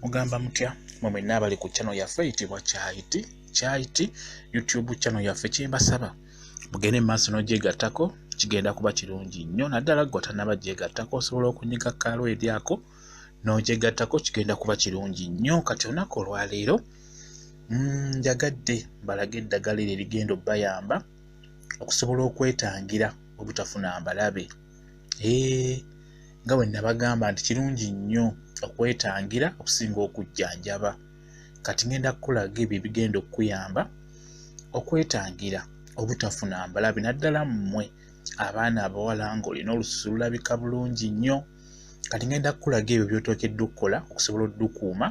Mugamba mutya mwe nabali ku channel yaffe eyitibwa Kyaiti YouTube channel yaffe. Kyembasaba mugende maaso n'ogyegattako, kigenda kuba kirungi nnyo. Naddala ggwe tannaba gyegattako osobola okunyiga kalo eryako n'ogyegattako, kigenda kuba kirungi nnyo. Kati olunaku olwaleero njagadde mbalage eddagala eryo erigenda obbayamba okusobola okwetangira obutafuna mbalabe. Nga bwe nabagamba nti kirungi nnyo okwetangira okusinga okujjanjaba. Kati ngenda kukulaga ebyo ebigenda okuyamba okwetangira obutafuna mbalabe, naddala mmwe abaana abawala ng'olina olususu lulabika bulungi nnyo. Kati ngenda kukulaga ebyo by'oteekeddwa okukola okusobola oddukuuma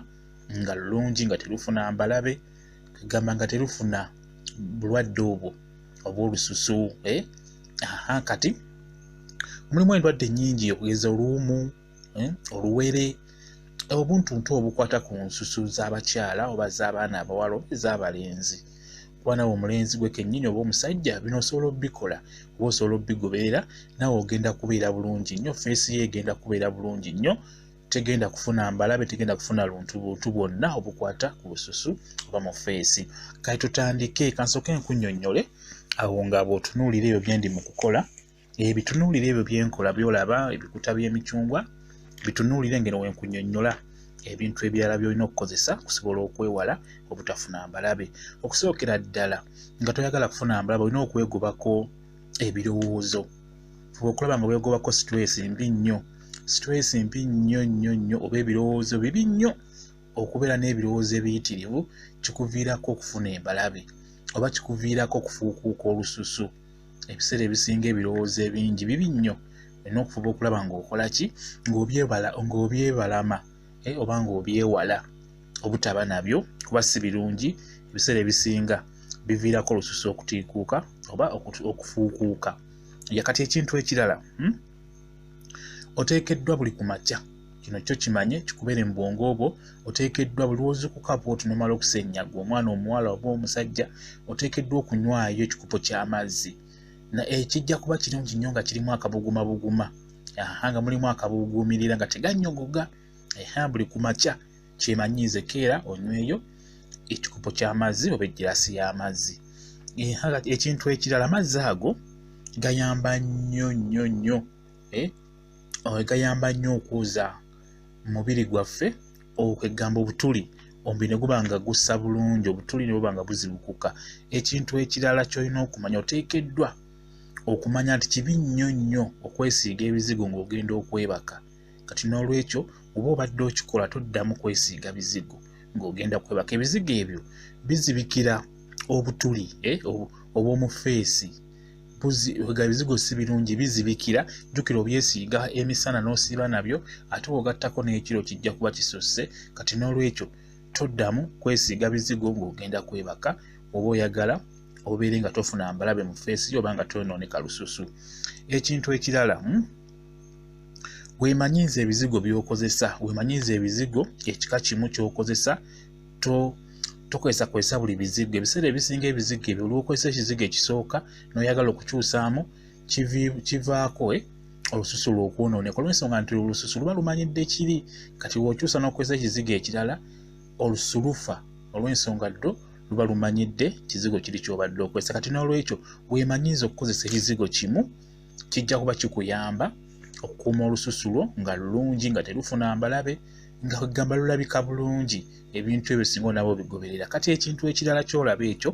nga lulungi, nga terufuna mbalabe, kugamba nga terufuna bulwadde obwo obw'olususu. Kati mulimu endwadde nnyingi okugeza oluwumu, oluwere, obuntuntu obukwata ku nsusu z'abakyala oba z'abaana abawala oba ez'abalenzi. Kuba nawe omulenzi gwe kennyini oba omusajja bino osobola obbikola oba osobola obbigoberera, nawe ogenda kubeera bulungi nnyo, feesi ye egenda kubeera bulungi nnyo, tegenda kufuna mbalabe, tegenda kufuna buntu bwonna obukwata ku lususu oba mu feesi. Kati tutandike, kansooke nkunnyonnyole awo nga bw'otunuulira ebyo bye ndi mu kukola. Bitunuulire ebyo bye nkola by'olaba, ebikuta by'emicungwa bitunuulire ngeno we nkunnyonnyola ebintu ebirala by'olina okukozesa okusobola okwewala obutafuna mbalabe. Okusookera ddala nga toyagala kufuna mbalabe olina okwegobako ebirowoozo. Fuba okulaba nga weegobako stress mbi nnyo oba ebirowoozo bibi nnyo. Okubeera n'ebirowoozo ebiyitirivu kikuviirako okufuna embalabe oba kikuviirako okufuukuuka olususu. Ebiseera ebisinga ebirowoozo ebingi bibi nnyo. Olina okufuba okulaba ng'okola ki, ng'obyebalama oba ng'obyewala obutaba nabyo, kuba si birungi. Ebiseera ebisinga biviirako olususu okutiikuuka oba okufuukuuka. Kati ekintu ekirala, oteekeddwa buli ku makya, kino kyo kimanye kikubeere mu bwongo bwo, oteekeddwa buli lw'ozuukuka bw'oti n'omala okusennyagwa, omwana omuwala oba omusajja, oteekeddwa okunywayo ekikopo ky'amazzi. Kijja kuba kirungi nnyo nga kirimu akabugumabuguma, nga mulimu akabuguumirira nga tegannyogoga. Buli ku makya kyemanyiize keera onyweyo ekikopo ky'amazzi oba eggiraasi y'amazzi. Ekintu ekirala, amazzi ago gayamba nnyo gayamba nnyo okwoza mubiri gwaffe, okwegamba obutuli omubiri ne guba nga gussa bulungi, obutuli ne buba nga buzibukuka. Ekintu ekirala ky'olina okumanya, oteekeddwa okumanya nti kibi nnyo okwesiiga ebizigo ng'ogenda okwebaka. Kati n'olwekyo oba obadde okikola toddamu kwesiiga bizigo ng'ogenda kwebaka. Ebizigo ebyo bizibikira obutuli obw'omu feesi. Ebizigo si birungi, bizibikira. Jjukira obyesiiga emisana n'osiiba nabyo, ate bw'ogattako n'ekiro kijja kuba kisusse. Kati n'olwekyo toddamu kwesiiga bizigo ng'ogenda kwebaka oba oyagala obeere nga tofuna mbalabe mu feesi oba nga tonooneka lususu. Ekintu ekirala, weemanyiize ebizigo by'okozesa, weemanyiize ebizigo ekika kimu ky'okozesa. Tokozesa buli bizigo. Ebiseera ebisinga ebizigo ebyo olw'okozesa ekizigo ekisooka n'oyagala okukyusaamu kivaako olususu lw'okwonooneka, olw'ensonga nti olususu luba lumanyidde kiri. Kati bw'okyusa n'okozesa ekizigo ekirala, olususu lufa olw'ensonga ddo luba lumanyidde kizigo kiri ky'obadde okozesa. Kati n'olwekyo weemanyiize okukozesa ekizigo kimu, kijja kuba kikuyamba okukuuma olususu lwo nga lulungi, nga terufuna mbalabe, nga kugamba lulabika bulungi. Ebintu ebyo singa nabo bigoberera. Kati ekintu ekirala ky'olaba ekyo,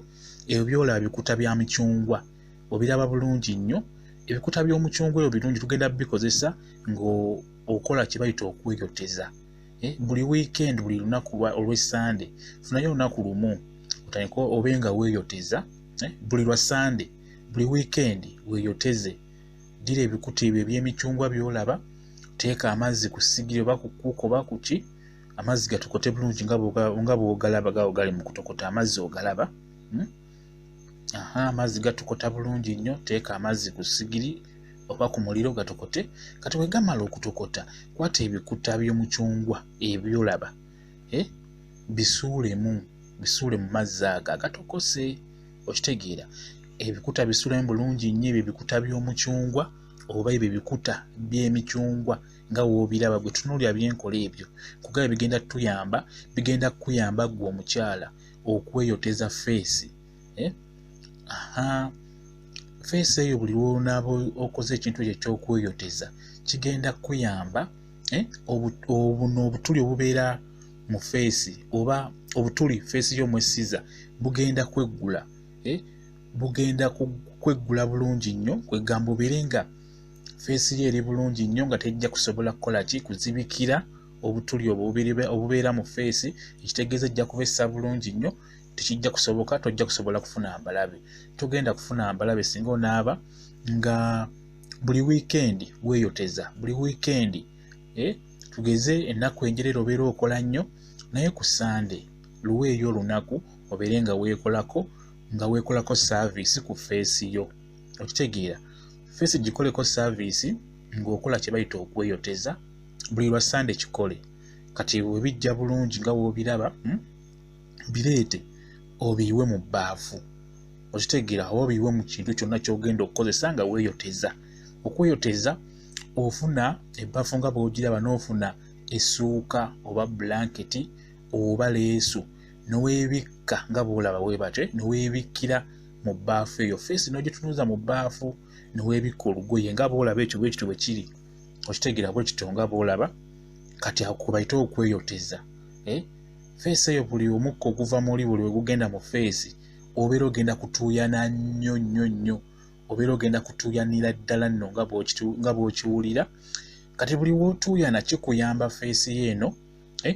ebyo by'olaba bikuta bya micungwa, obiraba bulungi nnyo. Ebikuta by'omucungwa ebyo birungi, tugenda bikozesa ng'okola kye bayita okweyoteza. Buli weekend, buli lunaku olw'Essande funayo olunaku lumu otandika obe nga weeyoteza. Buli lwa Sande, buli weekend weeyoteze. Ddira ebikuta ebyo eby'emicungwa by'olaba, teeka amazzi ku ssigiri oba ku kuuko oba ku ki, amazzi gatokote bulungi nga bw'ogalaba gawo gali mu kutokota, amazzi ogalaba. Amazzi gatokota bulungi nnyo, teeka amazzi ku ssigiri oba ku muliro gatokote. Kati bwe gamala okutokota, kwata ebikuta by'omucungwa ebyolaba, bisuule mu mazzi ago agatokose. Okitegeera, ebikuta bisuulemu bulungi nnyo ebyo ebikuta by'omucungwa oba ebyo ebikuta by'emicungwa nga woobiraba gwe tunuulira byenkola ebyo kugabe bigenda kuyamba gwe omukyala okweyoteza feesi. Feesi eyo buli lwonaaba okoze ekintu ekyo ekyokweyoteza kigenda kuyamba obuno obutuli obubeera mu feesi oba obutuli feesi y'omwesiza bugenda kweggula kweggula bulungi nnyo kwegamba obeere nga feesi ye eri bulungi nnyo nga tejja kusobola kukola ki kuzibikira obutuli obubeera mu feesi ekitegeeza ejja kubeesa bulungi nnyo tekijja kusoboka tojja kusobola kufuna mbalabe. Togenda kufuna mbalabe singa onaaba nga buli wiikendi weeyoteza buli wiikendi tugeze ennaku enjerera obeera okola nnyo naye ku Sande luweeyo olunaku obeere nga weekolako saaviisi ku feesi yo. Okitegeera feesi gikoleko saaviisi ng'okola kye bayita okweyoteza buli lwa Sande kikole. Kati bwe bijja bulungi nga woobiraba bireete obiyiwe mu bbaafu. Okitegeera oba obiyiwe mu kintu kyonna ky'ogenda okukozesa nga weeyoteza. Okweyoteza ofuna ebbaafu nga bw'ogiraba n'ofuna essuuka oba blanketi oba leesu n'oweebikka nga bw'olaba weebate n'oweebikkira mu bbaafu eyo feesi n'ogitunuuza mu bbaafu n'oweebikka olugoye nga bw'olaba ekyo bwe kityo bwe kiri. Okitegeera bwe kityo nga bw'olaba kati ako bayite okweyoteza. Feesi eyo buli omukka oguva muli buli we gugenda mu feesi obeera ogenda kutuuyana nnyo nnyo nnyo obeera ogenda kutuuyanira ddala nno nga bw'okiwulira. Kati buli w'otuuyana kikuyamba feesi yeeno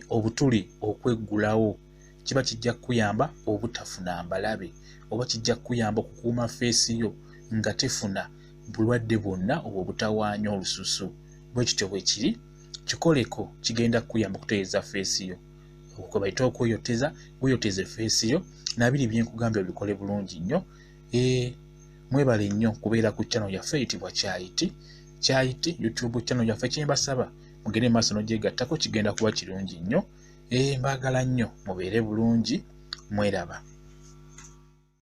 obutuli okweggulawo kiba kijja kukuyamba obutafuna mbalabe oba kijja kukuyamba okukuuma feesi yo nga tefuna bulwadde bwonna obwo obutawaanya olususu. Bwe kityo bwe kiri kikoleko kigenda kukuyamba okutereeza feesi yo okwo bayita okweyoteza weeyoteze feesi yo nabiri byenkugambye obikole bulungi nnyo. Mwebale nnyo kubeera ku channel yaffe eyitibwa Kyayiti YouTube channel yaffe. Kyembasaba mugende maaso n'ogyegattako kigenda kuba kirungi nnyo. Mbaagala nnyo mubeere bulungi mweraba.